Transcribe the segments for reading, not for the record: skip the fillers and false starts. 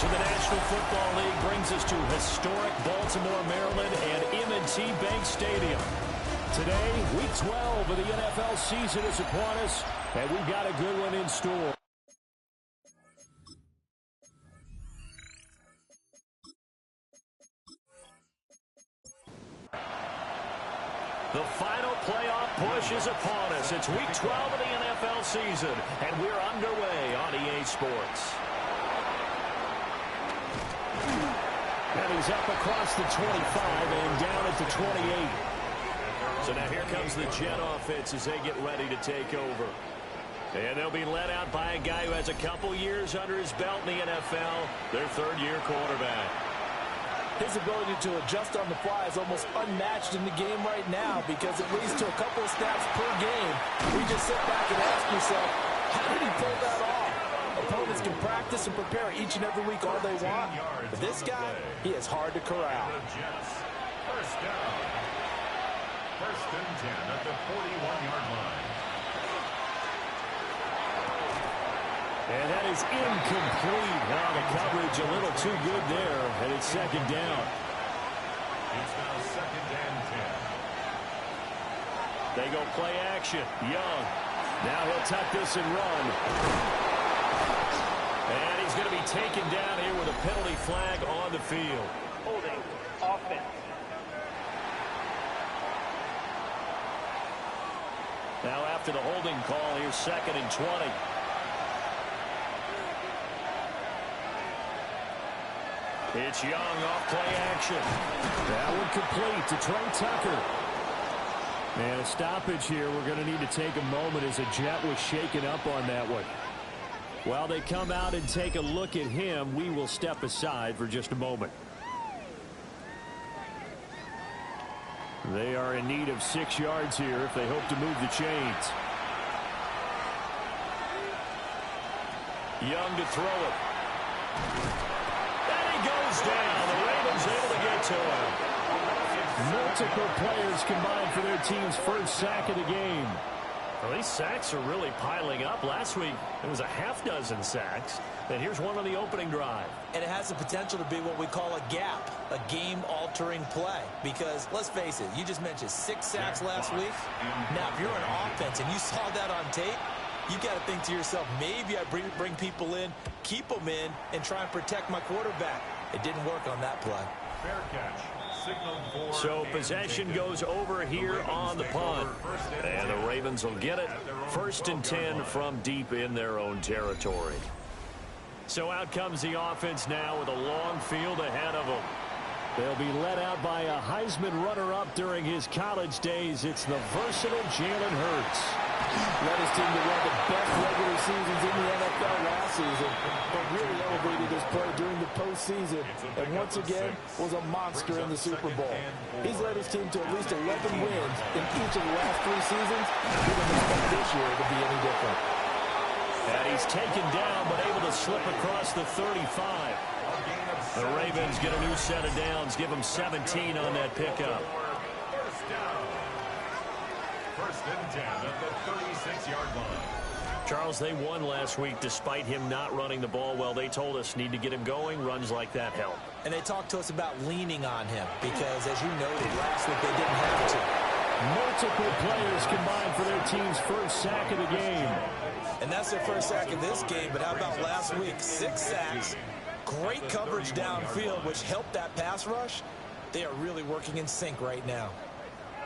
coverage of the National Football League brings us to historic Baltimore, Maryland, and M&T Bank Stadium. Today, Week 12 of the NFL season is upon us, and we've got a good one in store. The final playoff push is upon us. It's Week 12 of the NFL season, and we're underway on EA Sports. And he's up across the 25 and down at the 28. So now here comes the Jet offense as they get ready to take over. And they'll be led out by a guy who has a couple years under his belt in the NFL, their third-year quarterback. His ability to adjust on the fly is almost unmatched in the game right now because it leads to a couple of snaps per game. We just sit back and ask yourself, how did he pull that off? Opponents can practice and prepare each and every week all they want. But this guy, he is hard to corral. First down. First and 10 at the 41-yard line. And that is incomplete. Now the coverage a little too good there, and it's second down. It's now second and 10. They go play action. Young. Now he'll tuck this and run. And he's going to be taken down here with a penalty flag on the field. Holding offense. Now after the holding call, here's second and 20. It's Young off play action. That one complete to Trey Tucker. And a stoppage here. We're going to need to take a moment as a Jet was shaken up on that one. While they come out and take a look at him, we will step aside for just a moment. They are in need of 6 yards here if they hope to move the chains. Young to throw it. And he goes down. The Ravens able to get to him. Multiple players combined for their team's first sack of the game. Well, these sacks are really piling up. Last week, it was a half-dozen sacks. And here's one on the opening drive. And it has the potential to be what we call a gap, a game-altering play. Because, let's face it, you just mentioned 6 sacks last week. Now, if you're an offense and you saw that on tape, you got to think to yourself, maybe I bring people in, keep them in, and try and protect my quarterback. It didn't work on that play. Fair catch. So possession goes over here on the punt. And the Ravens will get it. First and 10 from deep in their own territory. So out comes the offense now with a long field ahead of them. They'll be led out by a Heisman runner-up during his college days. It's the versatile Jalen Hurts. Led his team to one of the best regular seasons in the NFL last season, but really elevated his play during the postseason, and once again was a monster in the Super Bowl. He's led his team to at least 11 wins in each of the last 3 seasons. We don't expect this year to be any different. And he's taken down, but able to slip across the 35. The Ravens get a new set of downs, give them 17 on that pickup. First down. First and 10 at the 36-yard line. Charles, they won last week despite him not running the ball well. They told us need to get him going. Runs like that help. And they talked to us about leaning on him because, as you noted, last week they didn't have to. Multiple players combined for their team's first sack of the game. And that's their first sack of this game, but how about last week? 6 sacks. Great coverage downfield, which helped that pass rush. They are really working in sync right now.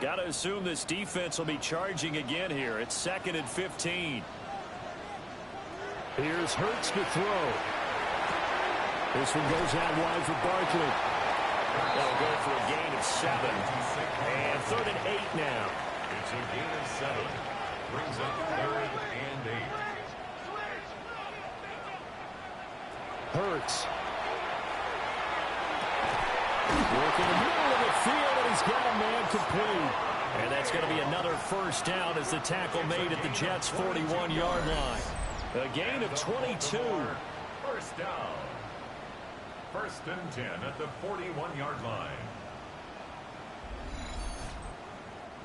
Got to assume this defense will be charging again here. It's second and 15. Here's Hurts to throw. This one goes out wide for Barkley. They'll go for a gain of 7. And third and 8 now. It's a gain of 7. Brings up third and 8. Hurts. Working in the middle of the field, and he's got a man complete. And that's going to be another first down as the tackle made at the Jets' 41-yard line. A gain of 22. First down. First and 10 at the 41-yard line.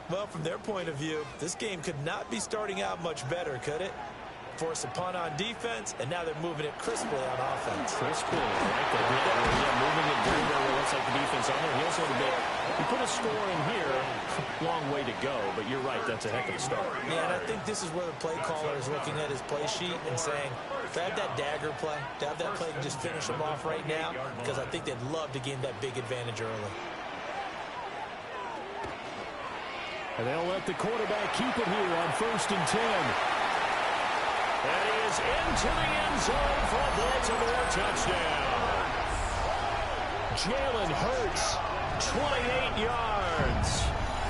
Well, from their point of view, this game could not be starting out much better, could it? forced a punt on defense, and now they're moving it crisply on offense. Crisply, right there. Yeah, moving it very, very looks like the defense on there. Here's a little bit. You put a score in here, long way to go, but you're right, that's a heck of a start. Yeah, and I think this is where the play caller is looking at his play sheet and saying, to have that dagger play, to have that play to just finish them off right now, because I think they'd love to gain that big advantage early. And they'll let the quarterback keep it here on 1st and 10. And he is into the end zone for a Baltimore touchdown. Jalen Hurts, 28 yards.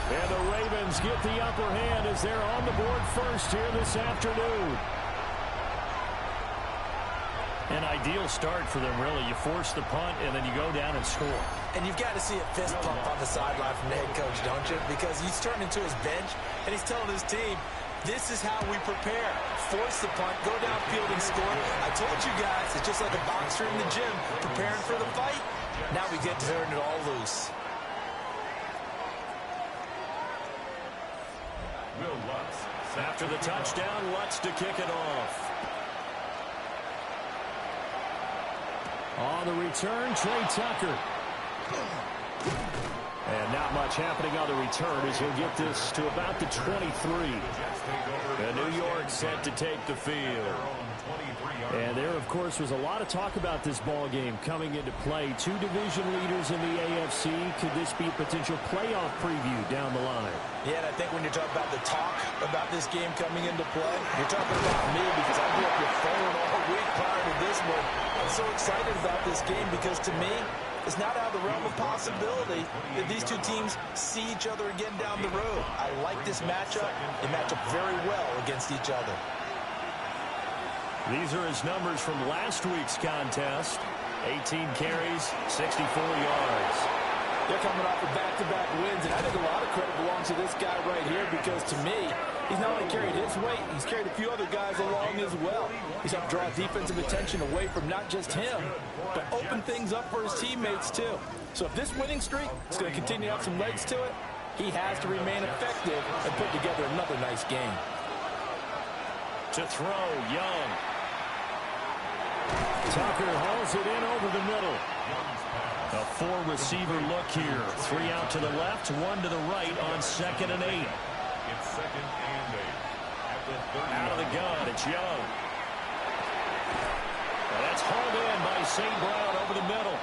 And the Ravens get the upper hand as they're on the board first here this afternoon. An ideal start for them, really. You force the punt, and then you go down and score. And you've got to see a fist pump on the sideline from the head coach, don't you? Because he's turning to his bench, and he's telling his team, this is how we prepare. Force the punt, go downfield and score. I told you guys, it's just like a boxer in the gym preparing for the fight. Now we get to turn it all loose. Will Lutz. After the touchdown, Lutz to kick it off. On the return, Trey Tucker. And not much happening on the return as he'll get this to about the 23. And New York set to take the field. And there, of course, was a lot of talk about this ball game coming into play. Two division leaders in the AFC. Could this be a potential playoff preview down the line? Yeah, and I think when you're talking about the talk about this game coming into play, you're talking about me because I grew up your phone all week prior to this one. I'm so excited about this game because to me, it's not out of the realm of possibility that these two teams see each other again down the road. I like this matchup. They match up very well against each other. These are his numbers from last week's contest. 18 carries, 64 yards. They're coming off of back-to-back wins, and I think a lot of credit belongs to this guy right here because, to me, he's not only carried his weight, he's carried a few other guys along as well. He's helped draw defensive attention away from not just him, but open things up for his teammates, too. So if this winning streak is going to continue to have some legs to it, he has to remain effective and put together another nice game. To throw, Young. Tucker hauls it in over the middle. A four-receiver look here. Three out to the left, one to the right on 2nd and 8. It's 2nd and 8. Out of the gun, it's Young. And that's hauled in by St. Brown over the middle.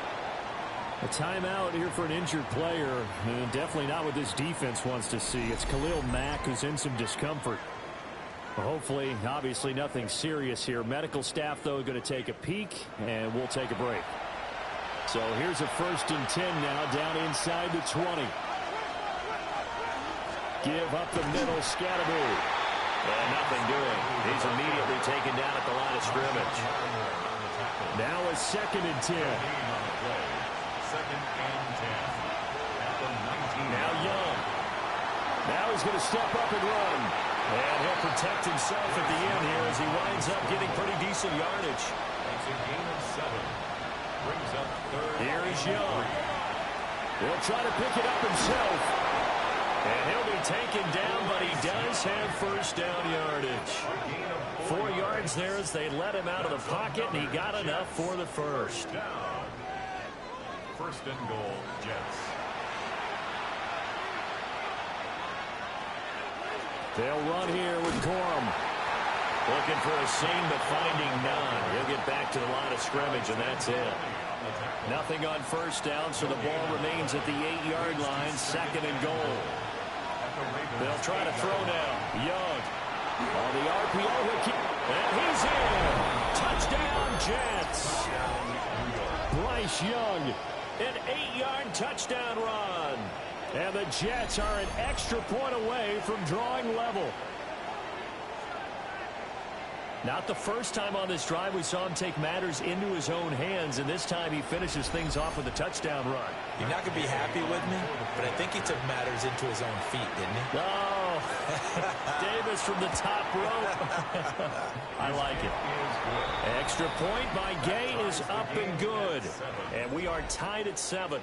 A timeout here for an injured player. And definitely not what this defense wants to see. It's Khalil Mack who's in some discomfort. Hopefully, obviously, nothing serious here. Medical staff, though, going to take a peek, and we'll take a break. So here's a 1st and 10 now, down inside the 20. Give up the middle, Scatterby. And nothing doing. He's immediately taken down at the line of scrimmage. Now a 2nd and 10. 2nd and 10. At the 19. Now Young. Now he's going to step up and run. And he'll protect himself at the end here as he winds up getting pretty decent yardage. It's a gain of 7. Brings up 3rd. Here is Young. He'll try to pick it up himself. And he'll be taken down, but he does have 1st down yardage. 4 yards there as they let him out of the pocket, and he got enough for the 1st. Down. 1st and goal, Jets. They'll run here with Corum. Looking for a seam, but finding none. He'll get back to the line of scrimmage, and that's it. Nothing on 1st down, so the ball remains at the 8-yard line, 2nd and goal. They'll try to throw now. Young on the RPO. He'll keep, and he's in. Touchdown, Jets. Bryce Young, an 8-yard touchdown run. And the Jets are an extra point away from drawing level. Not the first time on this drive we saw him take matters into his own hands, and this time he finishes things off with a touchdown run. You're not going to be happy with me, but I think he took matters into his own feet, didn't he? Oh, Davis from the top rope. I like it. Extra point by Gay is up and good. And we are tied at 7.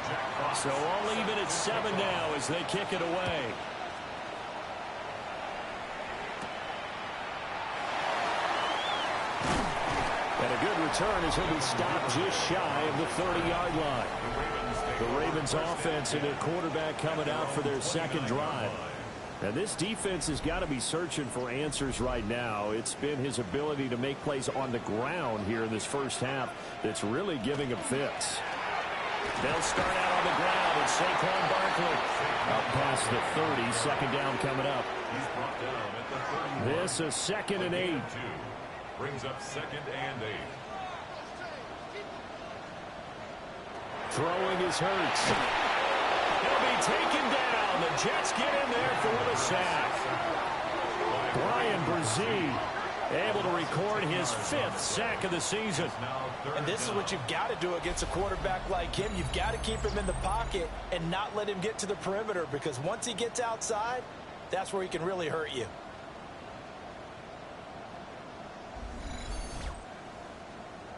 Jack So all even at 7 now as they kick it away. And a good return as he'll be stopped just shy of the 30-yard line. The Ravens offense and their quarterback coming out for their second drive. And this defense has got to be searching for answers right now. It's been his ability to make plays on the ground here in this first half that's really giving him fits. They'll start out on the ground, and Saquon Barkley up past the 30, second down coming up. This is 2nd and 8. Brings up 2nd and 8. Throwing is Hurts. He'll be taken down. The Jets get in there for the sack. Brian Brzee able to record his 5th sack of the season. And this is what you've got to do against a quarterback like him. You've got to keep him in the pocket and not let him get to the perimeter, because once he gets outside, that's where he can really hurt you.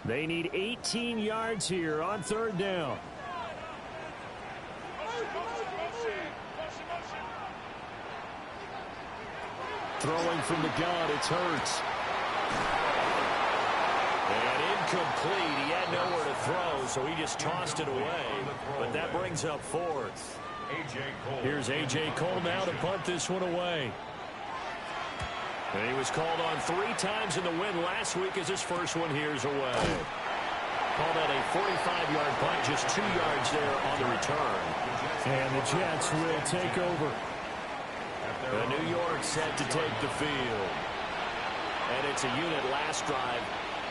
They need 18 yards here on 3rd down. Throwing from the gun, it's Hurts. And incomplete. He had nowhere to throw, so he just tossed it away. But that brings up 4th. Here's A.J. Cole now to punt this one away. And he was called on 3 times in the win last week as his first one here's away. Called that a 45-yard punt, just 2 yards there on the return. And the Jets will take over. The New York set to take the field. And it's a unit last drive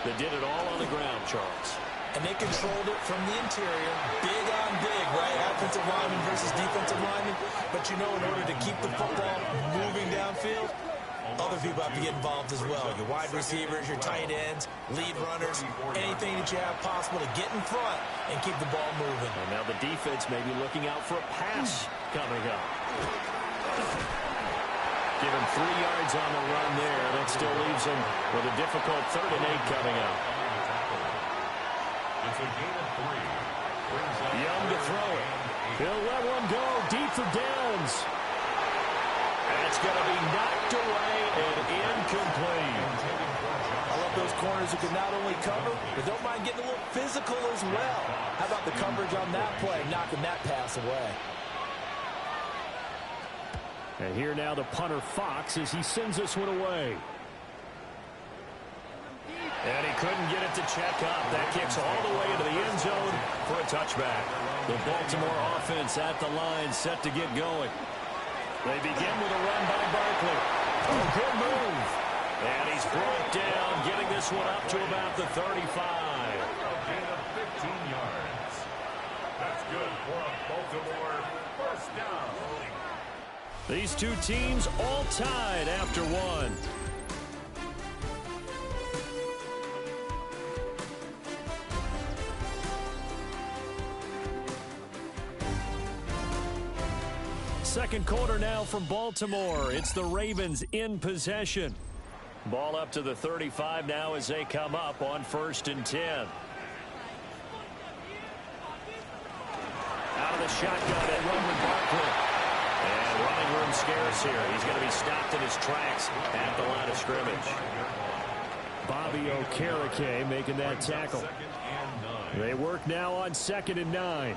that did it all on the ground, Charles. And they controlled it from the interior, big on big, right? Offensive lineman versus defensive lineman. But you know, in order to keep the football moving downfield, other people have to get involved as well. Your wide receivers, your tight ends, lead runners, anything that you have possible to get in front and keep the ball moving. And now the defense may be looking out for a pass coming up. Give him 3 yards on the run there. That still leaves him with a difficult 3rd and 8 coming up. It's a gain of 3. Young to throw it. He'll let one go deep for Downs. That's going to be knocked away and incomplete. I love those corners who can not only cover, but don't mind getting a little physical as well. How about the coverage on that play, knocking that pass away? And here now the punter Fox as he sends this one away. And he couldn't get it to check up. That kicks all the way into the end zone for a touchback. The Baltimore offense at the line set to get going. They begin with a run by Barkley. Oh, good move. And he's brought down, getting this one up to about the 35. A gain of 15 yards. That's good for a Baltimore first down. These two teams all tied after one. Second quarter now from Baltimore. It's the Ravens in possession. Ball up to the 35 now as they come up on 1st and 10. Out of the shotgun, they run with Barkley. And running room scarce here. He's going to be stopped in his tracks at the line of scrimmage. Bobby Okereke making that tackle. They work now on 2nd and 9.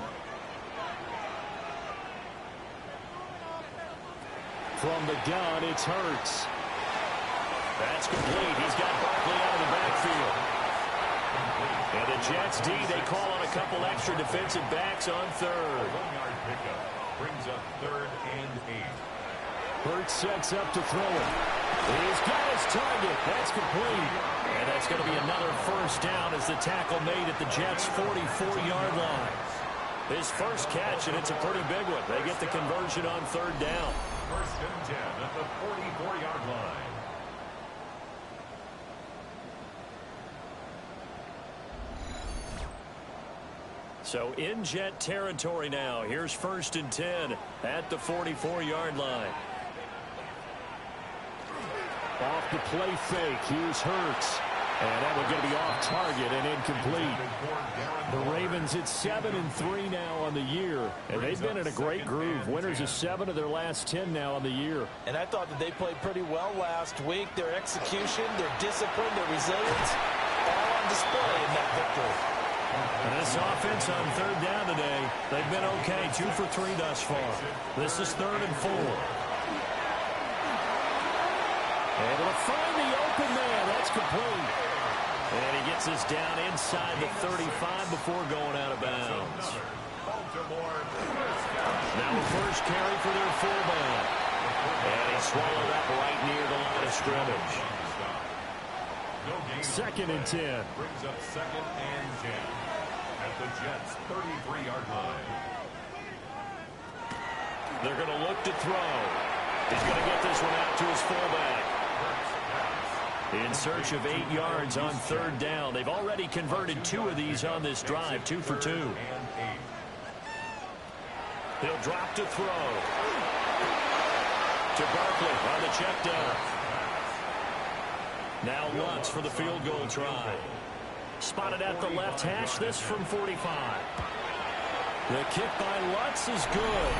From the gun, it's Hurts. That's complete. He's got Barkley out of the backfield. And the Jets D, they call on a couple extra defensive backs on 3rd. 1-yard pickup brings up 3rd and 8. Hurts sets up to throw it. He's got his target. That's complete. And that's going to be another first down as the tackle made at the Jets' 44-yard line. His first catch, and it's a pretty big one. They get the conversion on 3rd down. 1st and 10 at the 44-yard line. So in Jet territory now. Here's 1st and 10 at the 44-yard line. Off the play fake. Here's Hurts. And that one's going to be off target and incomplete. The Ravens at 7-3 now on the year. And they've been in a great groove. Winners of 7 of their last 10 now on the year. And I thought that they played pretty well last week. Their execution, their discipline, their resilience, all on display in that victory. And this offense on third down today, they've been okay. 2 for 3 thus far. This is 3rd and 4. Able to find the open man. That's complete. And he gets this down inside the 35 before going out of bounds. Now the first carry for their fullback. And he swallowed up right near the line of scrimmage. 2nd and 10. Brings up 2nd and 10 at the Jets' 33-yard line. They're going to look to throw. He's going to get this one out to his fullback. In search of 8 yards on 3rd down. They've already converted 2 of these on this drive, 2 for 2. He'll drop to throw. To Barkley on the check down. Now Lutz for the field goal try. Spotted at the left hash, this from 45. The kick by Lutz is good.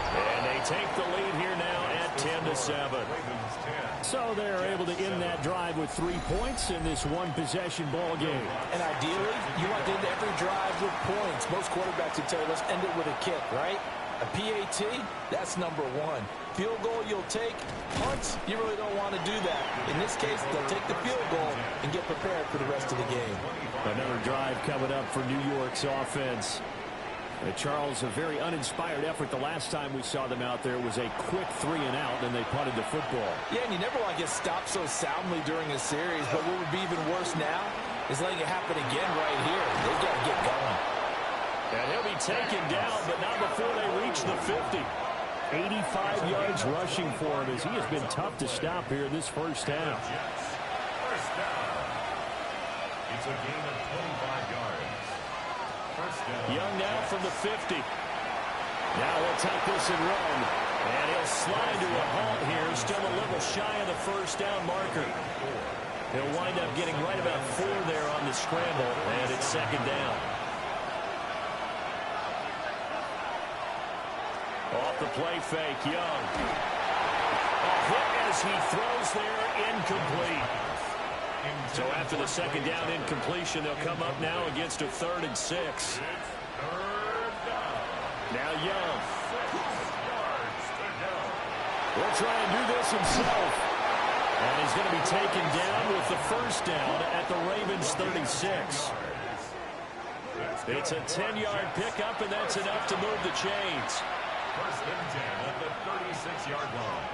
And they take the lead here now at 10-7. So they're able to end that drive with 3 points in this one-possession ball game. And ideally, you want to end every drive with points. Most quarterbacks would tell you, let's end it with a kick, right? A PAT, that's number 1. Field goal you'll take. Punts, you really don't want to do that. In this case, they'll take the field goal and get prepared for the rest of the game. Another drive coming up for New York's offense. Charles, a very uninspired effort. The last time we saw them out there was a quick 3-and-out, and they punted the football. Yeah, and you never want to get stopped so soundly during a series, but what would be even worse now is letting it happen again right here. They've got to get going. And he'll be taken down, but not before they reach the 50. 85 yards rushing for him as he has been tough to stop here in this first half. First down. It's a gain of 25 yards. First down. Young now from the 50. Now he'll take this and run. And he'll slide to a halt here. Still a little shy of the first down marker. He'll wind up getting right about 4 there on the scramble. And it's 2nd down. Off the play fake, Young. A hit as he throws there, incomplete. So after the 2nd down incompletion, they'll come up now against a 3rd and 6. Now Young. Will try and do this himself. And he's going to be taken down with the first down at the Ravens' 36. It's a 10-yard pickup, and that's enough to move the chains. 1st and 10 at the 36-yard line.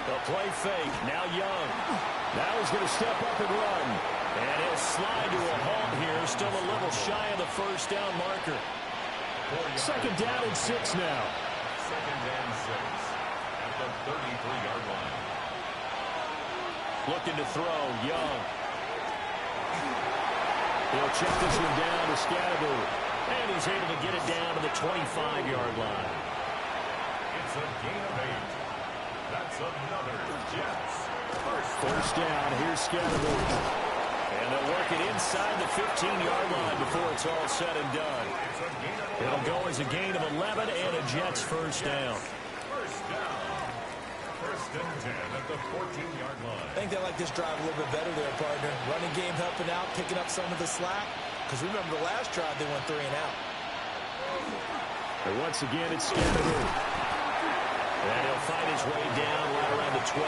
The play fake. Now Young. Now he's going to step up and run. And he'll slide to a halt here. Still a little shy of the first down marker. 2nd down and 6 now. 2nd and 6 at the 33-yard line. Looking to throw. Young. He'll check this one down to Scatterbo. And he's able to get it down to the 25-yard line. It's a gain of 8. That's another Jets. First down. Here's Scatterbo. And they'll work it inside the 15-yard line before it's all said and done. It'll go as a gain of 11 and a Jets first down. First down. 1st and 10 at the 14-yard line. I think they like this drive a little bit better there, partner. Running game helping out, picking up some of the slack. Because remember, the last drive, they went 3-and-out. And once again, it's Scatterbo. And he'll find his way down right around the 12.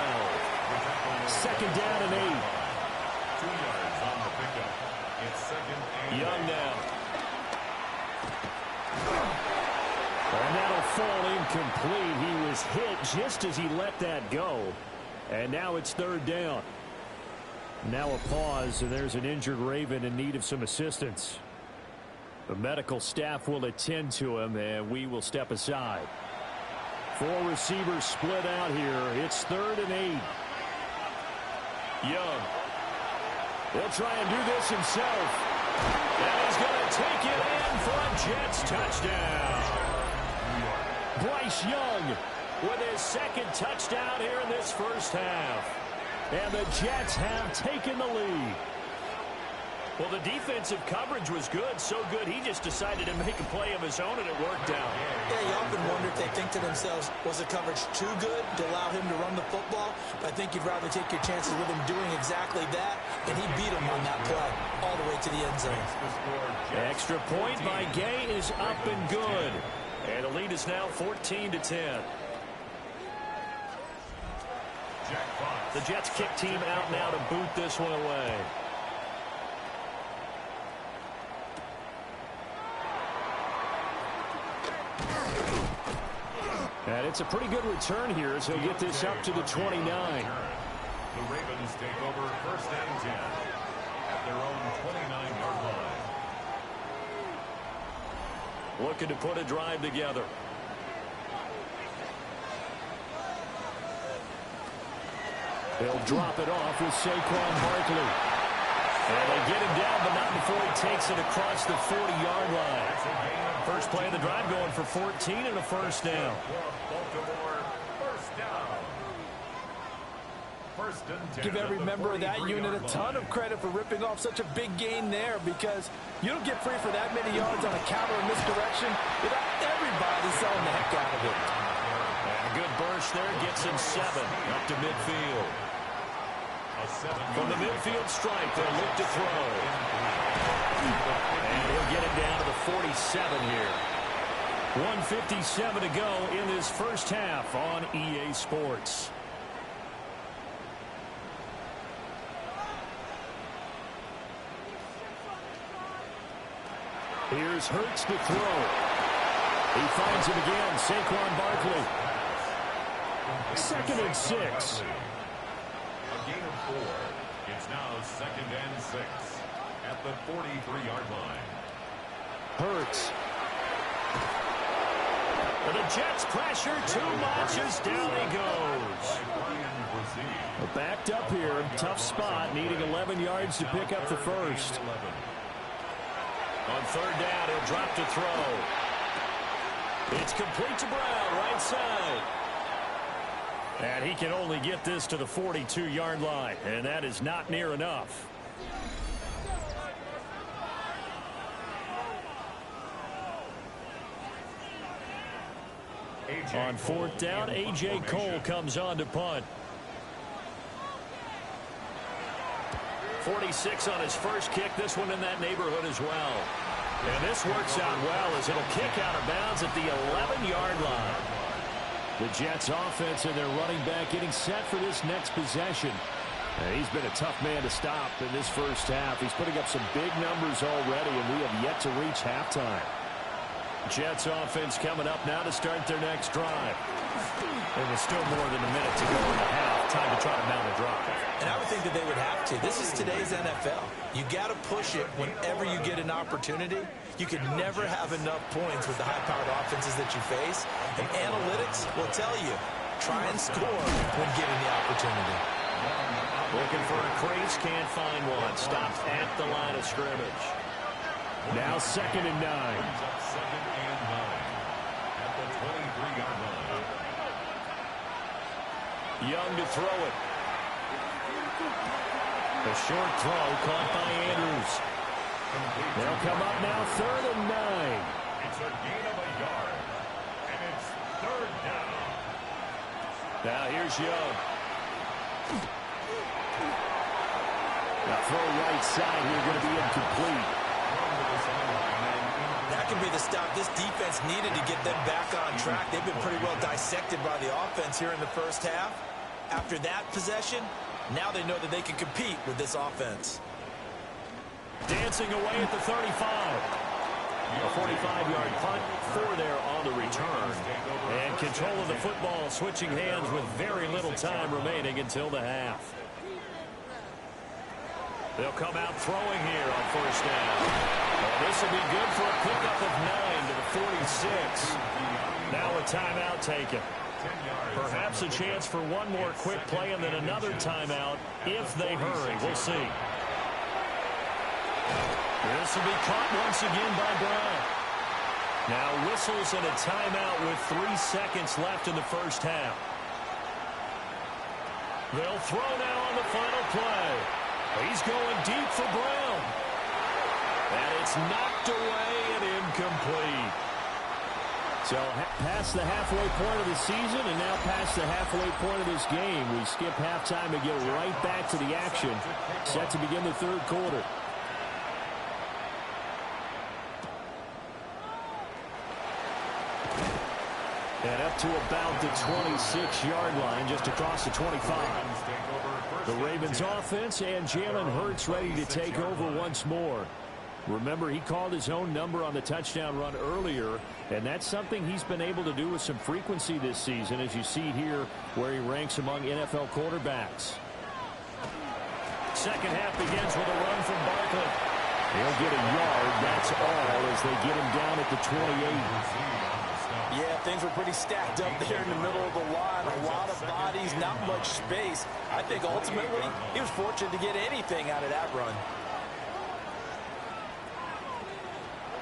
2nd down and 8. 2 yards on the pickup. It's 2nd and Young now. And that'll fall incomplete. He was hit just as he let that go. And now it's 3rd down. Now a pause, and there's an injured Raven in need of some assistance. The medical staff will attend to him, and we will step aside. 4 receivers split out here. It's 3rd and 8. Young. He'll try and do this himself. And he's going to take it in for a Jets touchdown. Bryce Young with his 2nd touchdown here in this first half. And the Jets have taken the lead. Well, the defensive coverage was good, so good he just decided to make a play of his own, and it worked out. Yeah, you often wonder if they think to themselves, was the coverage too good to allow him to run the football? But I think you'd rather take your chances with him doing exactly that, and he beat him on that play all the way to the end zone. Extra point by Gay is up and good. And the lead is now 14-10. The Jets kick team out now to boot this one away. And it's a pretty good return here as he'll get this up to the 29. The Ravens take over first and 10 at their own 29-yard line. Looking to put a drive together. They'll drop it off with Saquon Barkley. And they get him down, but not before he takes it across the 40-yard line. First play of the drive going for 14 and a first down. Give every member of that unit a ton of credit for ripping off such a big gain there, because you don't get free for that many yards on a counter in this direction without everybody selling the heck out of it. And a good burst there gets him 7 up to midfield. From the midfield stripe, they'll look to throw. And he'll get it down to the 47 here. 1:57 to go in this first half on EA Sports. Here's Hurts to throw. He finds him again, Saquon Barkley. 2nd and 6. A gain of 4. It's now 2nd and 6 at the 43-yard line. Hurts. And the Jets pressure too much as down he goes. Backed up here, tough spot, needing 11 yards to pick up the first. On 3rd down, he'll drop to throw. It's complete to Brown, right side. And he can only get this to the 42-yard line, and that is not near enough. On 4th down, A.J. Cole comes on to punt. 46 on his first kick. This one in that neighborhood as well. And this works out well as it'll kick out of bounds at the 11-yard line. The Jets offense and their running back getting set for this next possession. And he's been a tough man to stop in this first half. He's putting up some big numbers already, and we have yet to reach halftime. Jets offense coming up now to start their next drive. And there's still more than a minute to go in the half. Time to try to mount a drive. And I would think that they would have to. This is today's NFL. You got to push it whenever you get an opportunity. You could never have enough points with the high-powered offenses that you face. And analytics will tell you, try and score when given the opportunity. Looking for a crease, can't find one. Stopped at the line of scrimmage. Now 2nd and 9. 2nd and 9 at the 23-yard line. Young to throw it. A short throw caught by Andrews. They'll come up now 3rd and 9. It's a gain of a yard. And it's 3rd down. Now here's Young. Now throw right side here, going to be incomplete. That could be the stop this defense needed to get them back on track. They've been pretty well dissected by the offense here in the first half. After that possession, now they know that they can compete with this offense. Dancing away at the 35. A 45-yard punt, 4 there on the return. And control of the football switching hands with very little time remaining until the half. They'll come out throwing here on 1st down. Well, this will be good for a pickup of 9 to the 46. Now a timeout taken. Perhaps a chance for one more quick play and then another timeout if they hurry. We'll see. This will be caught once again by Brown. Now whistles and a timeout with 3 seconds left in the first half. They'll throw now on the final play. He's going deep for Brown. And it's knocked away and incomplete. So past the halfway point of the season and now past the halfway point of this game. We skip halftime and get right back to the action. Set to begin the third quarter. And up to about the 26-yard line, just across the 25. The Ravens offense and Jalen Hurts ready to take over once more. Remember, he called his own number on the touchdown run earlier, and that's something he's been able to do with some frequency this season, as you see here where he ranks among NFL quarterbacks. Second half begins with a run from Barkley. He'll get a yard, that's all, as they get him down at the 28. Yeah, things were pretty stacked up there in the middle of the line. A lot of bodies, not much space. I think ultimately he was fortunate to get anything out of that run.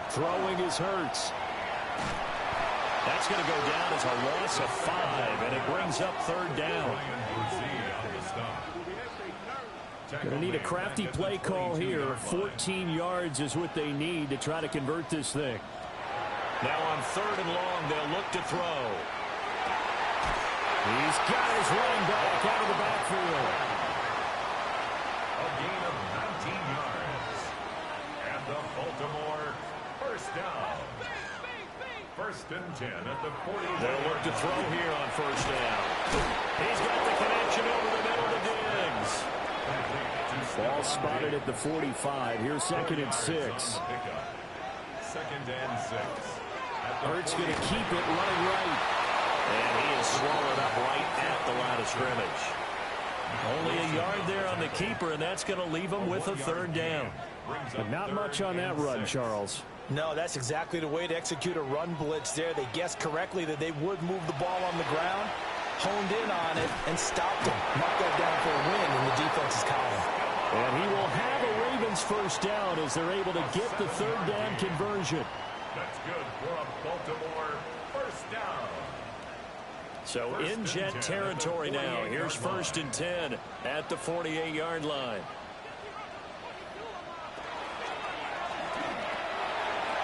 Throwing is Hurts. That's going to go down as a loss of 5, and it brings up third down. Going to need a crafty play call here. 14 yards is what they need to try to convert this thing. Now on third and long, they'll look to throw. He's got his running back out of the backfield. A gain of 19 yards. And the Baltimore first down. First and 10 at the 40. They'll look to throw here on first down. He's got the connection over the middle to Diggs. Ball spotted at the 45. Here's second and 6. Second and 6. Hurts going to keep it running right. And he is swallowed up right at the line of scrimmage. Only a yard there on the keeper, and that's going to leave him with a third down. But not much on that run, Charles. No, that's exactly the way to execute a run blitz there. They guessed correctly that they would move the ball on the ground, honed in on it, and stopped him. Knocked that down for a win in the defense's column. And he will have a Ravens first down as they're able to get the third down conversion. That's good for a Baltimore first down. So in Jet territory now. Here's first and 10 at the 48-yard line.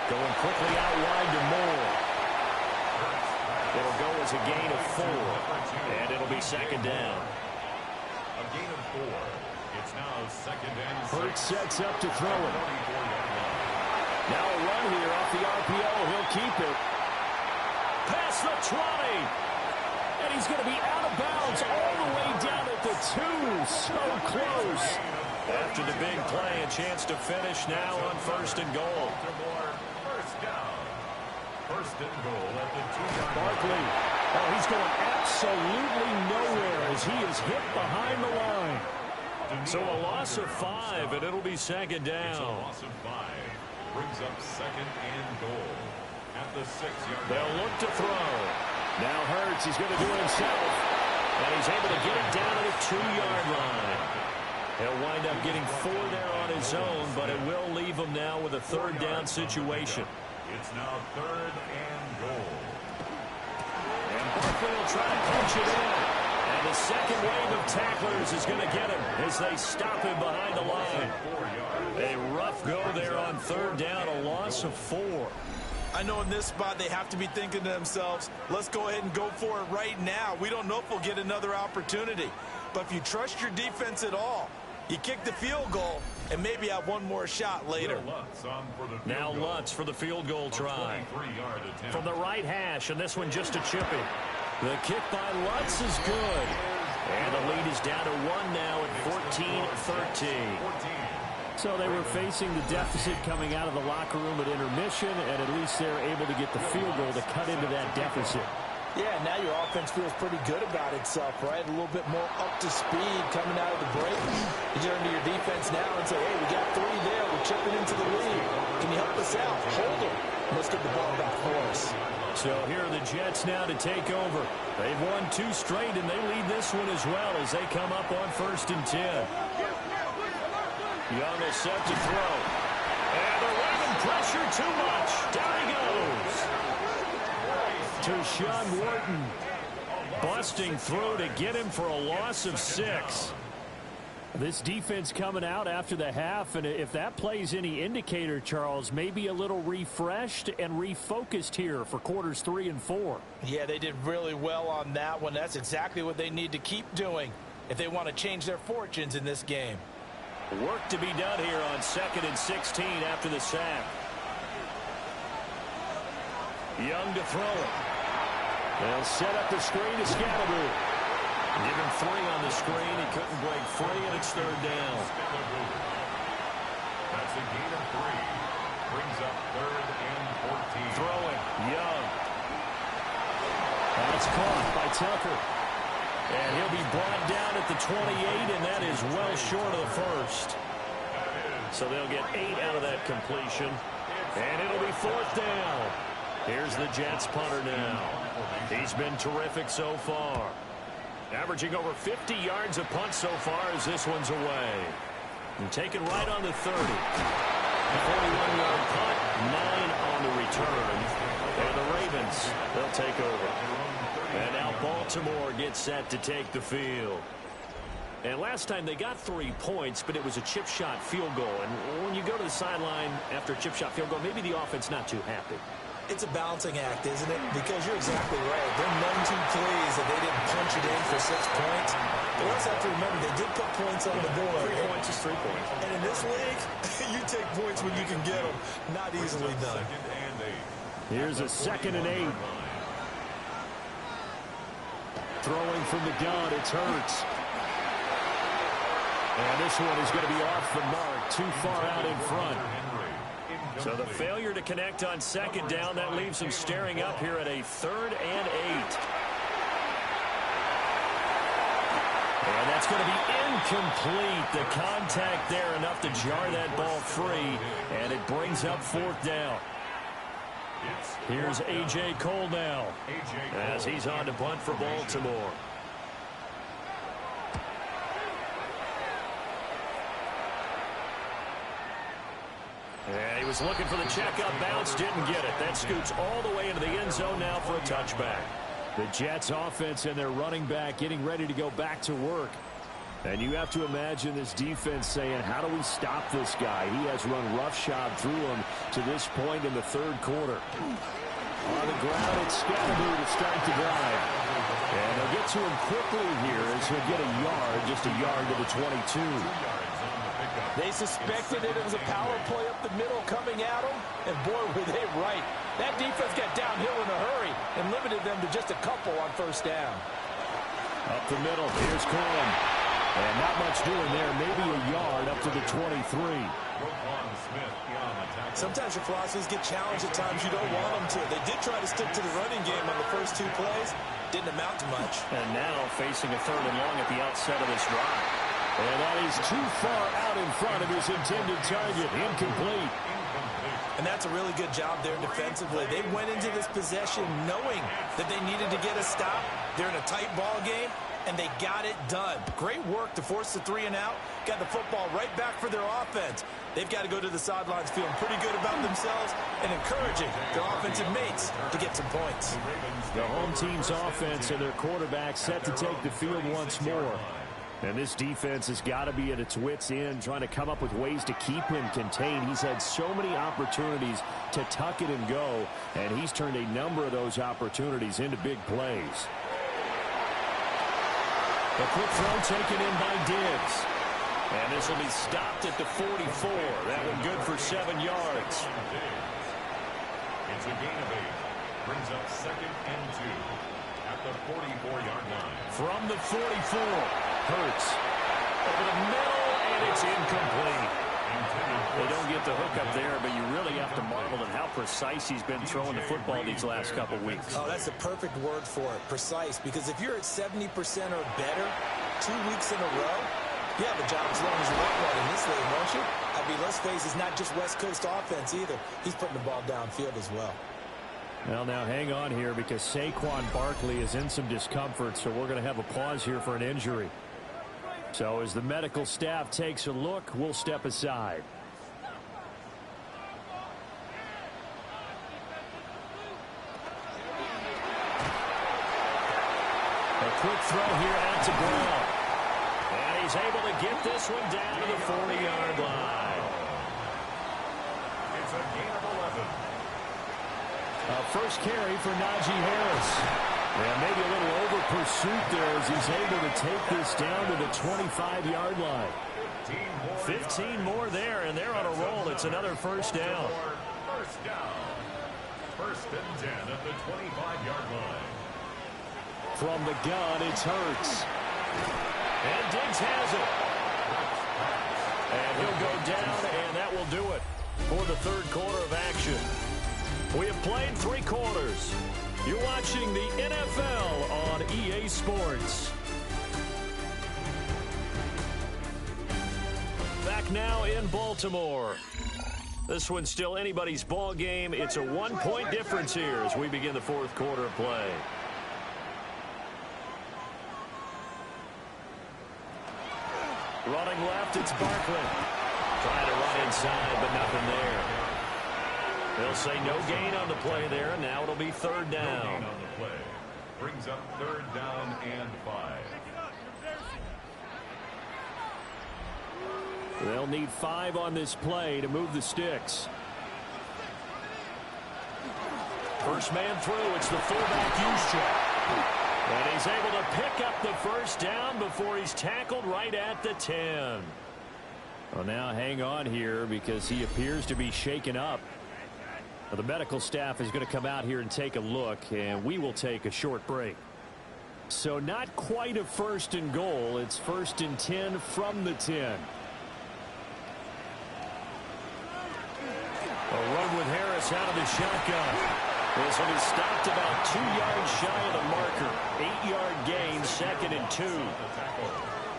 Going quickly out wide to Moore. It'll go as a gain of 4. And it'll be second down. A gain of 4. It's now second and 6. Hurts sets up to throw it. Now a run here off the RPO. He'll keep it. Past the 20. And he's going to be out of bounds all the way down at the 2. So close. After the big play, a chance to finish now on first and goal. First down. First and goal at the 2-yard line. Barkley. Oh, he's going absolutely nowhere as he is hit behind the line. So a loss of 5, and it'll be second down. It's a loss of 5. Brings up second and goal at the 6-yard line. They'll look to throw. Now Hurts, he's going to do it himself. And he's able to get it down to the 2-yard line. He'll wind up getting 4 there on his own, but it will leave him now with a third down situation. It's now third and goal. And Barkley will try to punch it in. And the second wave of tacklers is going to get him as they stop him behind the line. A rough go there on third down, a loss of 4. I know in this spot they have to be thinking to themselves, let's go ahead and go for it right now. We don't know if we'll get another opportunity. But if you trust your defense at all, you kick the field goal and maybe have one more shot later. Now Lutz for the field goal try. From the right hash, and this one just a chippy. The kick by Lutz is good. And the lead is down to 1 now at 14-13. So they were facing the deficit coming out of the locker room at intermission, and at least they're able to get the field goal to cut into that deficit. Yeah, now your offense feels pretty good about itself, right? A little bit more up to speed coming out of the break. You turn to your defense now and say, hey, we got 3 there. We're chipping into the lead. Can you help us out? Hold them. Let's get the ball back for us. So here are the Jets now to take over. They've won 2 straight, and they lead this one as well as they come up on first and 10. Young is set to throw. And they're running pressure too much. Down he goes. Tershawn Wharton. Busting through to get him for a loss of 6. This defense coming out after the half, and if that plays any indicator, Charles, maybe a little refreshed and refocused here for quarters 3 and 4. Yeah, they did really well on that one. That's exactly what they need to keep doing if they want to change their fortunes in this game. Work to be done here on 2nd and 16 after the sack. Young to throw it. They'll set up the screen to Scalaboo. Give him 3 on the screen. He couldn't break free, and it's 3rd down. That's a gain of 3. Brings up 3rd and 14. Throwing. Young. That's caught by Tucker. And he'll be brought down at the 28, and that is well short of the first. So they'll get 8 out of that completion. And it'll be 4th down. Here's the Jets punter now. He's been terrific so far. Averaging over 50 yards a punt so far as this one's away. And taken right on the 30. 41-yard punt, 9 on the return. And the Ravens, they'll take over. And now Baltimore gets set to take the field. And last time they got 3 points, but it was a chip shot field goal. And when you go to the sideline after a chip shot field goal, maybe the offense not too happy. It's a balancing act, isn't it? Because you're exactly right. They're none too pleased that they didn't punch it in for 6 points. But also have to remember they did put points on the board. 3 points is 3 points. And in this league, you take points when you can get them. Not easily done. Here's a 2nd and 8. Throwing from the gun, it's Hurts. And this one is going to be off the mark, too far out in front. So the failure to connect on 2nd down, that leaves him staring up here at a 3rd and 8. And that's going to be incomplete. The contact there enough to jar that ball free, and it brings up 4th down. Here's A.J. Cole now as he's on to punt for Baltimore. And he was looking for the checkup bounce, didn't get it. That scoots all the way into the end zone now for a touchback. The Jets offense and their running back getting ready to go back to work. And you have to imagine this defense saying, how do we stop this guy? He has run roughshod through him to this point in the 3rd quarter. On the ground, it's Scalaboo to start the drive. And they'll get to him quickly here as he'll get a yard, just a yard to the 22. They suspected it was a power play up the middle coming at them, and boy, were they right. That defense got downhill in a hurry and limited them to just a couple on 1st down. Up the middle, here's Cohen. And not much doing there, maybe a yard up to the 23. Sometimes your philosophies get challenged at times you don't want them to. They did try to stick to the running game on the first 2 plays. Didn't amount to much. And now facing a 3rd and long at the outset of this drive. And that is too far out in front of his intended target. Incomplete. And that's a really good job there defensively. They went into this possession knowing that they needed to get a stop. They're in a tight ball game, and they got it done. Great work to force the 3 and out. Got the football right back for their offense. They've got to go to the sidelines feeling pretty good about themselves and encouraging their offensive mates to get some points. The home team's offense and their quarterback set to take the field once more. And this defense has got to be at its wits' end, trying to come up with ways to keep him contained. He's had so many opportunities to tuck it and go, and he's turned a number of those opportunities into big plays. A quick throw taken in by Diggs. And this will be stopped at the 44. That one good for 7 yards. It's a gain of 8. Brings up 2nd and 2 at the 44-yard line. From the 44, Hurts over the middle, and it's incomplete. They don't get the hook up there, but you really have to marvel at how precise he's been throwing the football these last couple weeks. Oh, that's the perfect word for it, precise, because if you're at 70% or better 2 weeks in a row, you have a job as long as you want one in this league, won't you? I mean, let's face it, it's not just West Coast offense either. He's putting the ball downfield as well. Well, now hang on here because Saquon Barkley is in some discomfort, so we're going to have a pause here for an injury. So as the medical staff takes a look, we'll step aside. A quick throw here out to Brown. And he is able to get this one down to the 40-yard line. It's a gain of 11. First carry for Najee Harris. And maybe a little over pursuit there as he's able to take this down to the 25-yard line. 15 more there, and they're on a roll. It's another first down. First down. First and 10 at the 25-yard line. From the gun, it's Hurts. And Diggs has it. And he'll go down, and that will do it for the third quarter of action. We have played 3 quarters. You're watching the NFL on EA Sports. Back now in Baltimore. This one's still anybody's ball game. It's a 1-point difference here as we begin the fourth quarter of play. Running left, it's Barkley. Trying to run inside, but nothing there. They'll say no gain on the play there. Now it'll be third down. No gain on the play. Brings up third down and 5. They'll need 5 on this play to move the sticks. First man through. It's the fullback Juszczyk. And he's able to pick up the first down before he's tackled right at the 10. Well, now hang on here because he appears to be shaken up. Well, the medical staff is going to come out here and take a look, and we will take a short break. So not quite a first and goal. It's first and 10 from the 10. A run with Harris out of the shotgun. This will be stopped about 2 yards shy of the marker. 8-yard gain, second and 2.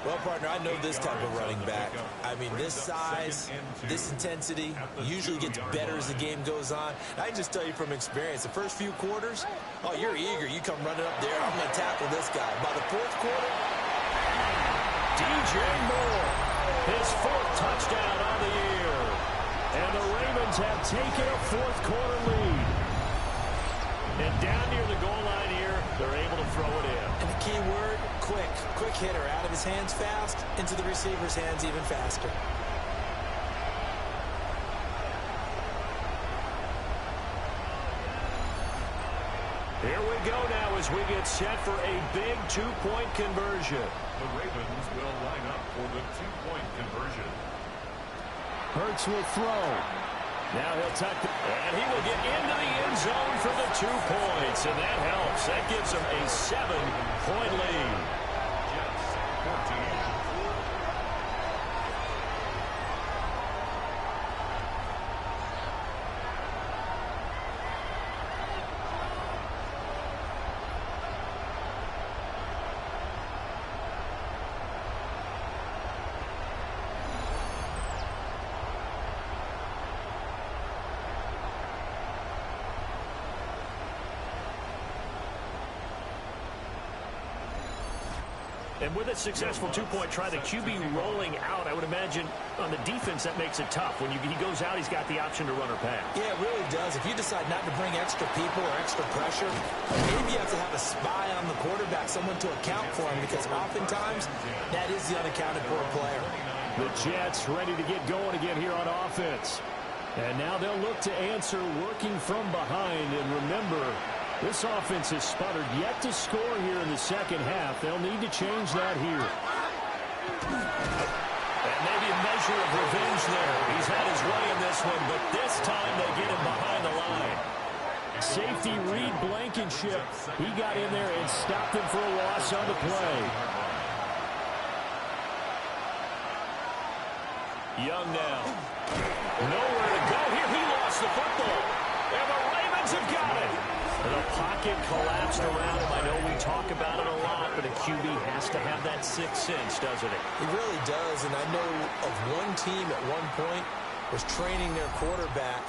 Well, partner, I know this type of running back. I mean, this size, this intensity usually gets better as the game goes on. I can just tell you from experience, the first few quarters, oh, you're eager. You come running up there, I'm going to tackle this guy. By the fourth quarter, DJ Moore, his 4th touchdown on the year. And the Ravens have taken a fourth quarter lead. And down near the goal line here, they're able to throw it in. And the key word, quick. Quick hitter, out of his hands fast, into the receiver's hands even faster. Here we go now as we get set for a big 2-point conversion. The Ravens will line up for the 2-point conversion. Hurts will throw. Now he'll tuck it. And he will get into the end zone for the 2 points. And that helps. That gives him a 7-point lead. Jets 14. And with a successful 2-point try, the QB rolling out, I would imagine on the defense that makes it tough. When he goes out, he's got the option to run or pass. Yeah, it really does. If you decide not to bring extra people or extra pressure, maybe you have to have a spy on the quarterback, someone to account for him, because oftentimes that is the unaccounted for player. The Jets ready to get going again here on offense. And now they'll look to answer working from behind. And remember, this offense has sputtered yet to score here in the second half. They'll need to change that here. And maybe a measure of revenge there. He's had his way in this one, but this time they get him behind the line. Safety Reed Blankenship. He got in there and stopped him for a loss on the play. Young now. Nowhere to go here. He lost the football. And the Ravens have got it. The pocket collapsed around him. I know we talk about it a lot, but a QB has to have that 6th sense, doesn't it? It really does, and I know of one team at one point was training their quarterback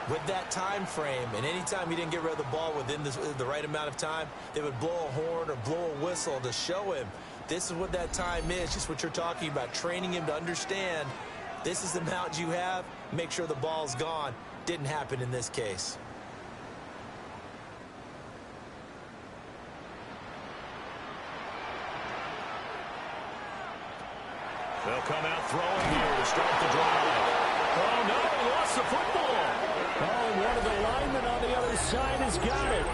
with that time frame, and anytime he didn't get rid of the ball within the right amount of time, they would blow a horn or blow a whistle to show him this is what that time is, just what you're talking about, training him to understand this is the amount you have, make sure the ball's gone. Didn't happen in this case. They'll come out throwing here to start the drive. Oh, no, he lost the football. Oh, and one of the linemen on the other side has got it.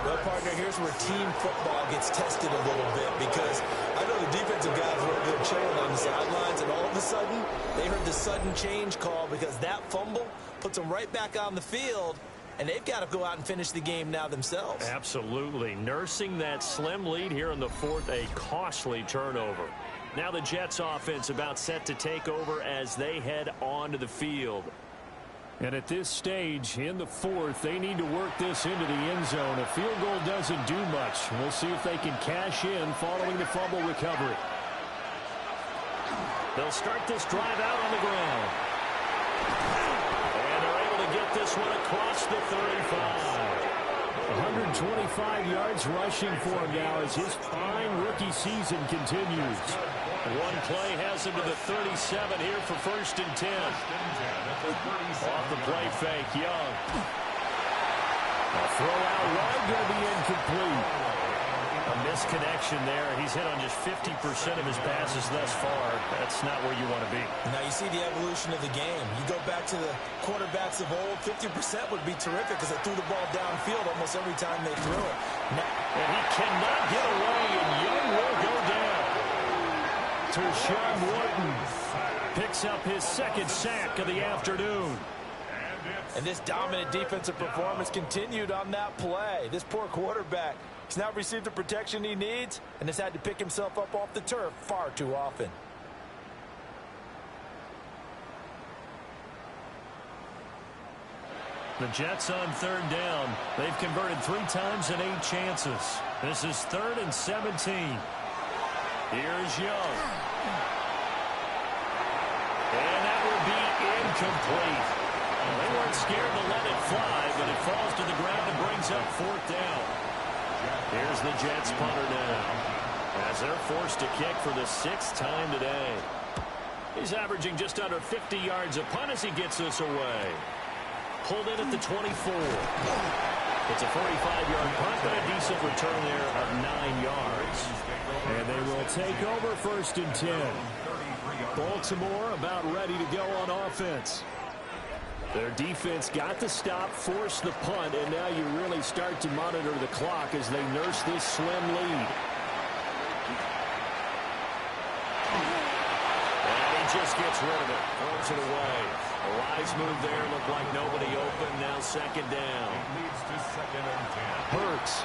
Well, partner, here's where team football gets tested a little bit because I know the defensive guys were over there chilling on the sidelines, and all of a sudden, they heard the sudden change call because that fumble puts them right back on the field, and they've got to go out and finish the game now themselves. Absolutely. Nursing that slim lead here in the fourth, a costly turnover. Now the Jets offense about set to take over as they head onto the field. And at this stage, in the fourth, they need to work this into the end zone. A field goal doesn't do much. We'll see if they can cash in following the fumble recovery. They'll start this drive out on the ground. And they're able to get this one across the 35. 125 yards rushing for him now as his fine rookie season continues. One play has him to the 37 here for 1st and 10. Off the play fake, Young. A throw out wide, going to be incomplete. A misconnection there. He's hit on just 50% of his passes thus far. That's not where you want to be. Now you see the evolution of the game. You go back to the quarterbacks of old, 50% would be terrific because they threw the ball downfield almost every time they threw it. And he cannot get away, and Young will go down. Tershawn Wharton picks up his second sack of the afternoon. And this dominant defensive performance continued on that play. This poor quarterback, he's not received the protection he needs and has had to pick himself up off the turf far too often. The Jets on 3rd down. They've converted 3 times in 8 chances. This is 3rd and 17. Here's Young. And that will be incomplete. They weren't scared to let it fly, but it falls to the ground and brings up 4th down. Here's the Jets punter now, as they're forced to kick for the 6th time today. He's averaging just under 50 yards a punt as he gets this away. Pulled in at the 24. It's a 45-yard punt, but a decent return there of 9 yards. And they will take over 1st and 10. Baltimore about ready to go on offense. Their defense got the stop, forced the punt, and now you really start to monitor the clock as they nurse this slim lead. And he just gets rid of it, throws it away. A wise move there, looked like nobody open, now 2nd down. Leads to 2nd and 10. Hurts.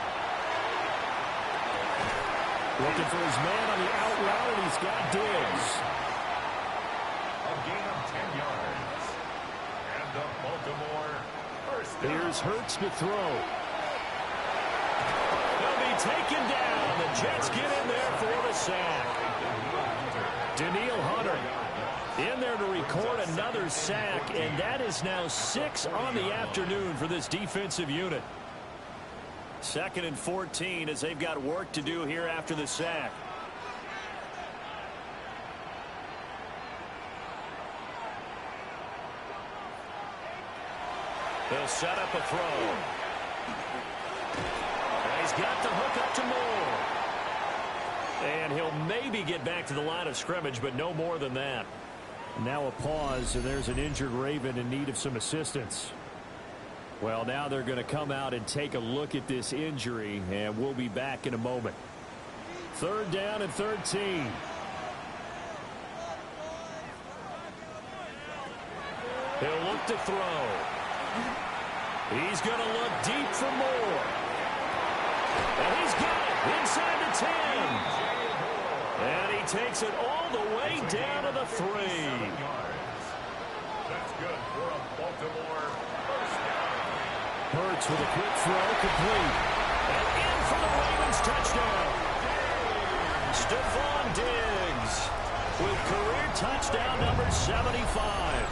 Looking for his man on the out route, and he's got Diggs. A gain of 10 yards. And the Baltimore first down. Here's Hurts to throw. They'll be taken down. The Jets get in there for the sack. Danielle Hunter In there to record another sack, and that is now 6 on the afternoon for this defensive unit. 2nd and 14 as they've got work to do here after the sack. They'll set up a throw. And he's got the hook up to Moore. And he'll maybe get back to the line of scrimmage, but no more than that. Now a pause, and there's an injured Raven in need of some assistance. Well, now they're going to come out and take a look at this injury, and we'll be back in a moment. 3rd down and 13. He'll look to throw. He's going to look deep for Moore. And he's got it inside the 10. And he takes it all the way down to the 3. That's good for a Baltimore first down. Hurts with a quick throw, complete. And in for the Ravens touchdown. Stephon Diggs with career touchdown number 75.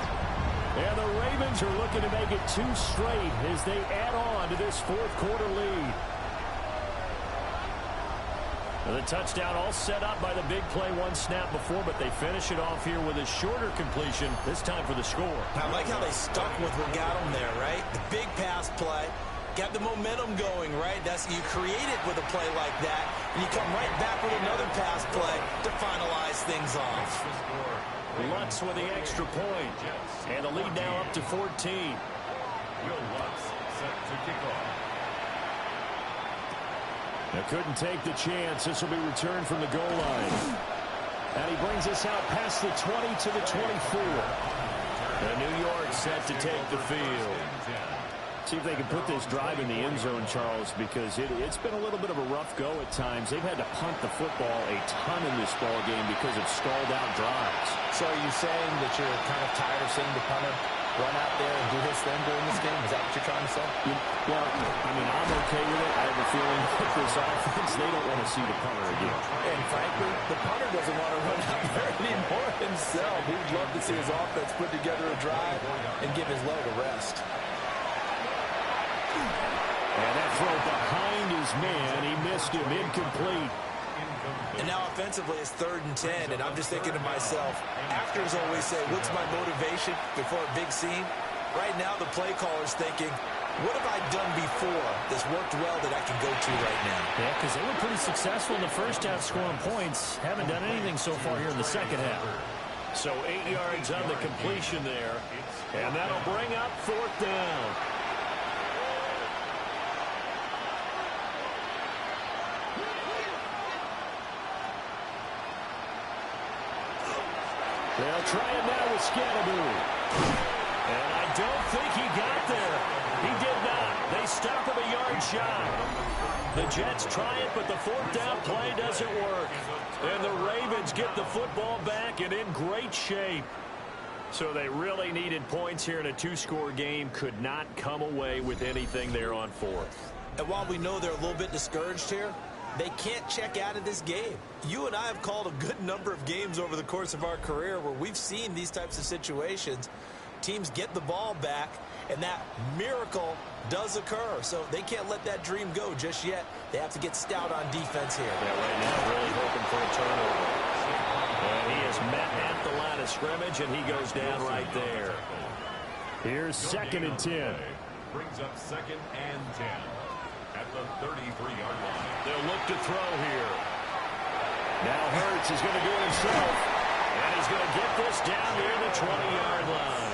And the Ravens are looking to make it 2 straight as they add on to this 4th quarter lead. And the touchdown all set up by the big play 1 snap before, but they finish it off here with a shorter completion, this time for the score. I like how they stuck with what got them there, right? The big pass play, Get the momentum going, right? You create it with a play like that, and you come right back with another pass play to finalize things off. Lutz with the extra point. And the lead now up to 14. Will Lutz set to kick off. Now couldn't take the chance. This will be returned from the goal line. And he brings us out past the 20 to the 24. And New York set to take the field. See if they can put this drive in the end zone, Charles, because it's been a little bit of a rough go at times. They've had to punt the football a ton in this ball game because of stalled out drives. So are you saying that you're kind of tired of seeing the punter run out there and do his thing during this game? Is that what you're trying to say? Well, I mean, I'm okay with it. I have a feeling that this offense, they don't want to see the punter again. And frankly, the punter doesn't want to run out there anymore himself. He'd love to see his offense put together a drive and give his leg a rest. And that throw behind his man, he missed him, incomplete. And now offensively it's 3rd and 10, and I'm just thinking to myself, actors always say, what's my motivation before a big scene? Right now the play caller's thinking, what have I done before that's worked well that I can go to right now? Yeah, because they were pretty successful in the first half scoring points. Haven't done anything so far here in the second half. So 8 yards on the completion there. And that'll bring up 4th down. They'll try it now with Scatterbury. And I don't think he got there. He did not. They stop him a yard shy. The Jets try it, but the 4th down play doesn't work. And the Ravens get the football back and in great shape. So they really needed points here in a 2-score game. Could not come away with anything there on 4th. And while we know they're a little bit discouraged here, they can't check out of this game. You and I have called a good number of games over the course of our career where we've seen these types of situations. Teams get the ball back, and that miracle does occur. So they can't let that dream go just yet. They have to get stout on defense here. Yeah, right now really hoping for a turnover. And he is met at the line of scrimmage, and he goes down right there. Here's 2nd and 10. Brings up 2nd and 10. At the 33-yard line. They'll look to throw here. Now Hurts is going to do it himself. And he's going to get this down near the 20-yard line.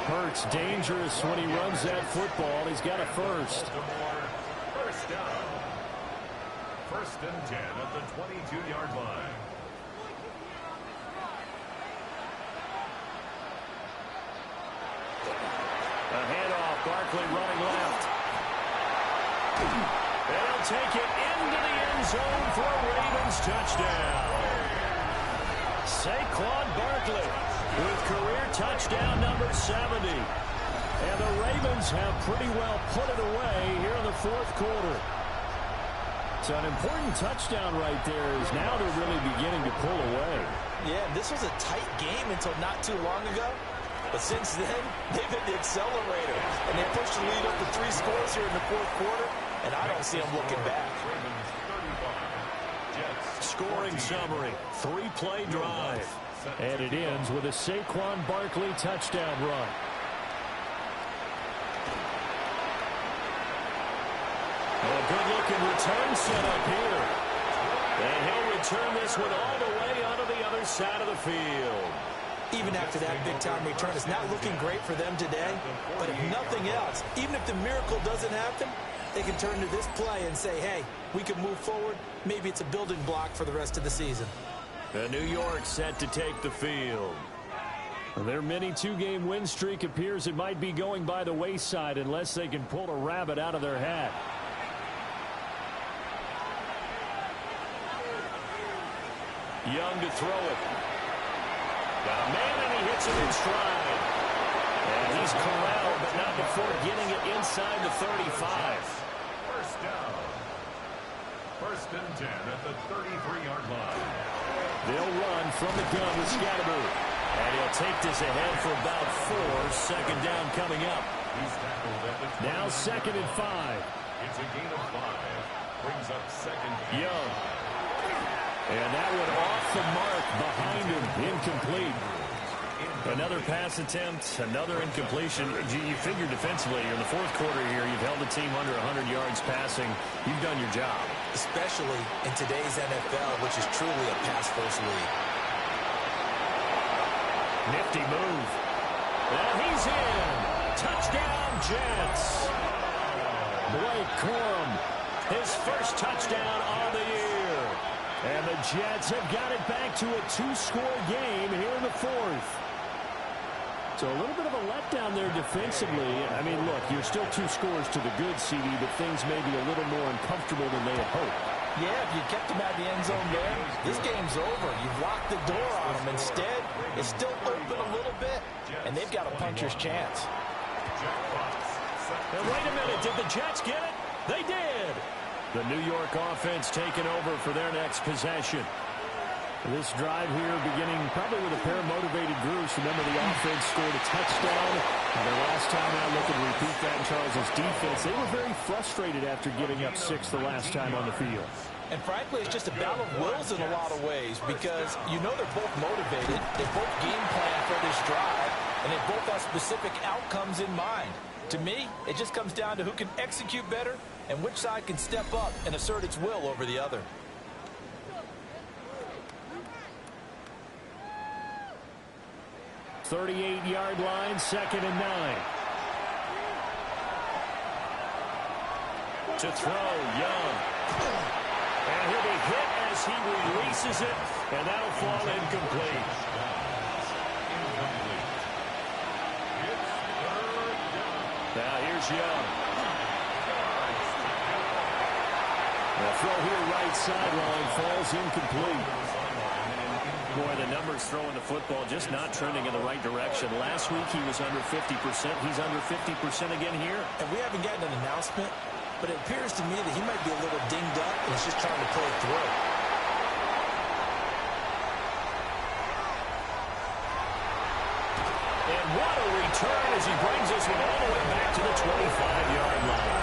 Hurts dangerous when he runs that football. He's got a first. First down. 1st and 10 at the 22-yard line. A handoff. Barkley running left. They'll take it into the end zone for a Ravens touchdown. Saquon Barkley with career touchdown number 70. And the Ravens have pretty well put it away here in the 4th quarter. So an important touchdown right there is now they're really beginning to pull away. Yeah, this was a tight game until not too long ago. But since then, they've hit the accelerator. And they pushed the lead up to 3 scores here in the 4th quarter. And I don't see them looking back. Scoring summary, 3-play drive. And it ends with a Saquon Barkley touchdown run. A good-looking return set up here. And he'll return this one all the way onto the other side of the field. Even after that big-time return, it's not looking great for them today. But if nothing else, even if the miracle doesn't happen, they can turn to this play and say, hey, we can move forward. Maybe it's a building block for the rest of the season. The New York set to take the field. Their mini 2-game win streak appears it might be going by the wayside unless they can pull a rabbit out of their hat. Young to throw it. Got a man, and he hits it in stride. And he's corralled, but not before getting it inside the 35. First down. 1st and 10 at the 33-yard line. They'll run from the gun with Scatterbury. And he'll take this ahead for about 4. 2nd down coming up. He's tackled at the Now 2nd and 5. It's a gain of 5. Brings up 2nd. Young. And that one off the mark behind him, incomplete. Another pass attempt, another incompletion. You figure defensively, in the fourth quarter here, you've held the team under 100 yards passing. You've done your job. Especially in today's NFL, which is truly a pass-first league. Nifty move. And he's in. Touchdown, Jets. Blake Corum, his first touchdown on the year. And the Jets have got it back to a 2-score game here in the fourth. So a little bit of a letdown there defensively. I mean, look, you're still 2 scores to the good, CD, but things may be a little more uncomfortable than they had hoped. Yeah, if you kept them out of the end zone there, this game's over. You've locked the door on them. Instead, it's still open a little bit, and they've got a puncher's chance. Now, wait a minute. Did the Jets get it? They did. The New York offense taking over for their next possession. This drive here beginning probably with a pair of motivated groups. Remember, the offense scored a touchdown. And their last time out, look and repeat that in Charles' defense. They were very frustrated after giving up 6 the last time on the field. And frankly, it's just a battle of wills in a lot of ways because you know they're both motivated. They both game plan for this drive, and they both have specific outcomes in mind. To me, it just comes down to who can execute better and which side can step up and assert its will over the other. .38-yard line, 2nd and 9. To throw, Young. And he'll be hit as he releases it, and that'll fall incomplete. Now here's Young. The throw here right sideline falls incomplete. Boy, the numbers throwing the football just not trending in the right direction. Last week he was under 50%. He's under 50% again here. And we haven't gotten an announcement, but it appears to me that he might be a little dinged up and he's just trying to play through. And what a return as he brings this one all the way back to the 25-yard line.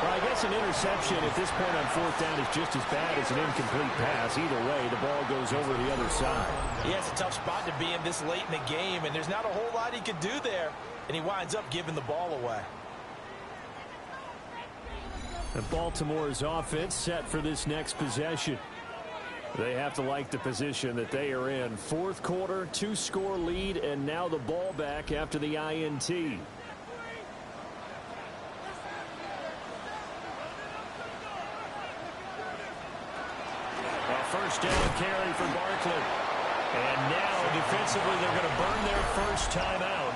Well, I guess an interception at this point on 4th down is just as bad as an incomplete pass. Either way, the ball goes over the other side. Yeah, it's a tough spot to be in this late in the game, and there's not a whole lot he could do there, and he winds up giving the ball away. And Baltimore's offense set for this next possession. They have to like the position that they are in. Fourth quarter, 2-score lead, and now the ball back after the INT. First down carry for Barkley. And now defensively they're going to burn their first timeout.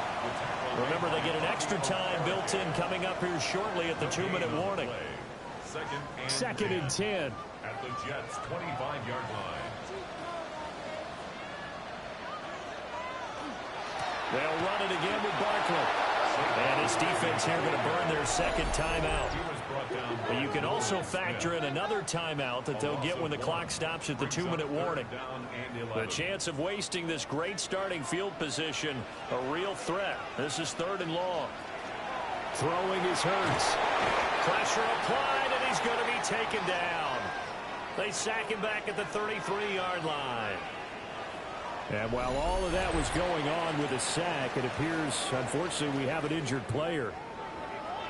Remember, they get an extra time built in coming up here shortly at the 2-minute warning. 2nd and 10. At the Jets' 25-yard line. They'll run it again with Barkley. And his defense here going to burn their second timeout. But you can also factor in another timeout that they'll get when the clock stops at the 2-minute warning. The chance of wasting this great starting field position, a real threat. This is 3rd and long. Throwing is Hurts. Pressure applied, and he's going to be taken down. They sack him back at the 33-yard line. And while all of that was going on with a sack, it appears, unfortunately, we have an injured player.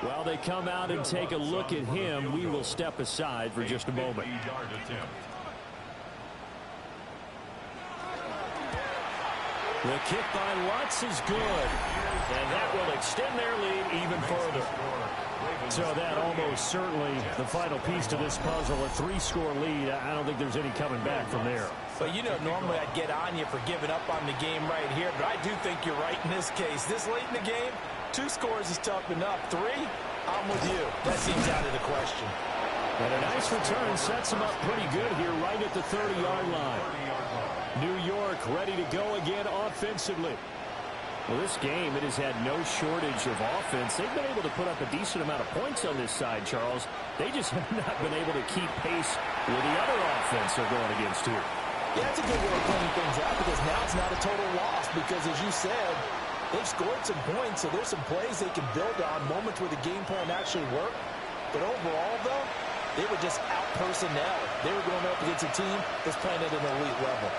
While they come out and take a look at him, we will step aside for just a moment. The kick by Lutz is good. And that will extend their lead even further. So that almost certainly the final piece to this puzzle, a 3-score lead. I don't think there's any coming back from there. But, you know, normally I'd get on you for giving up on the game right here, but I do think you're right in this case. This late in the game, 2 scores is tough enough. 3, I'm with you. That seems out of the question. And a nice return sets them up pretty good here right at the 30-yard line. New York ready to go again offensively. Well, this game, it has had no shortage of offense. They've been able to put up a decent amount of points on this side, Charles. They just have not been able to keep pace with the other offense they're going against here. Yeah, that's a good way of pointing things out because now it's not a total loss because, as you said, they've scored some points, so there's some plays they can build on, moments where the game plan actually worked. But overall, though, they were just out-personnel. They were going up against a team that's playing at an elite level.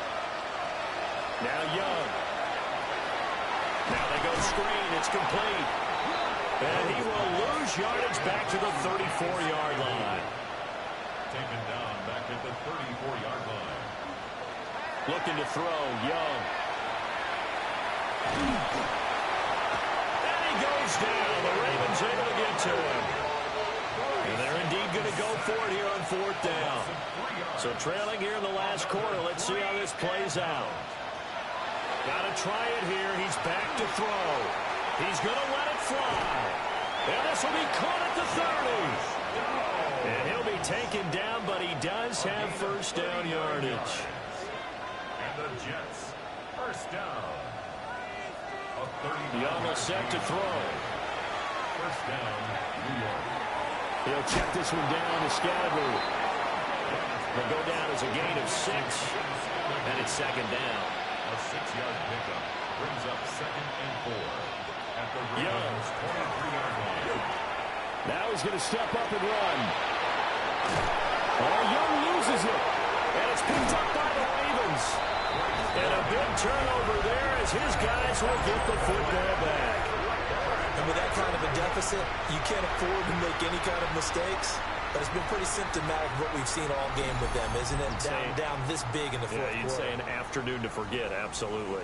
Now Young. Now they go screen. It's complete. And he will lose yardage back to the 34-yard line. Taken down back at the 34-yard line. Looking to throw, Young. And he goes down. The Ravens able to get to him. And they're indeed going to go for it here on 4th down. So trailing here in the last quarter. Let's see how this plays out. Got to try it here. He's back to throw. He's going to let it fly. And this will be caught at the 30. And he'll be taken down, but he does have first down yardage. And the Jets, first down. Young will set to throw. First down, New York. He'll check this one down to Scatterby. Will go down as a gain of 6. And it's second down. A 6-yard pickup brings up 2nd and 4 at the Ravens 23-yard line. Now he's going to step up and run. Oh, Young loses it. And it's picked up by the Ravens. And a big turnover there as his guys will get the football back. And with that kind of a deficit, you can't afford to make any kind of mistakes. But it's been pretty symptomatic of what we've seen all game with them, isn't it? Down this big in the fourth quarter. You'd say an afternoon to forget, absolutely.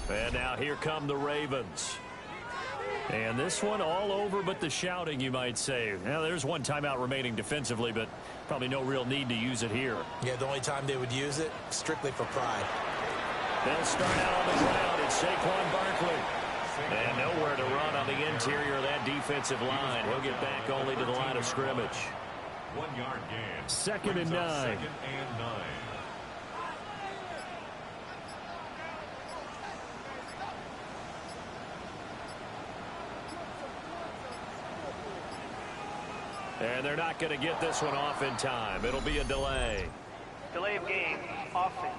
And now here come the Ravens. And this one all over but the shouting, you might say. Now, there's one timeout remaining defensively, but probably no real need to use it here. Yeah, the only time they would use it, strictly for pride. They'll start out on the ground. It's Saquon Barkley. And nowhere to run on the interior of that defensive line. He'll get back only to the line of scrimmage. 1-yard gain. 2nd and 9. 2nd and 9. And they're not going to get this one off in time. It'll be a delay. Delay of game, offense.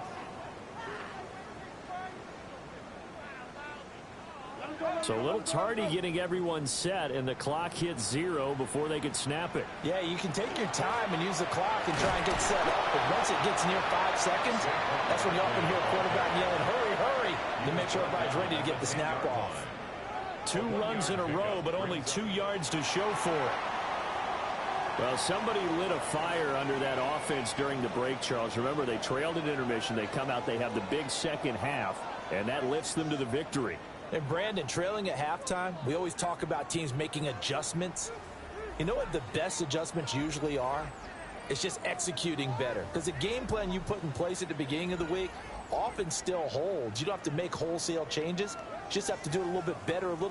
So a little tardy getting everyone set, and the clock hits 0 before they could snap it. Yeah, you can take your time and use the clock and try and get set up, but once it gets near 5 seconds, that's when you often hear a quarterback yelling, hurry, hurry, to make sure everybody's ready to get the snap off. 2 runs in a row, but only 2 yards to show for it. Well, somebody lit a fire under that offense during the break, Charles. Remember, they trailed at intermission. They come out, they have the big second half, and that lifts them to the victory. And Brandon, trailing at halftime, we always talk about teams making adjustments. You know what the best adjustments usually are? It's just executing better. Because the game plan you put in place at the beginning of the week often still holds. You don't have to make wholesale changes. You just have to do it a little bit better, a little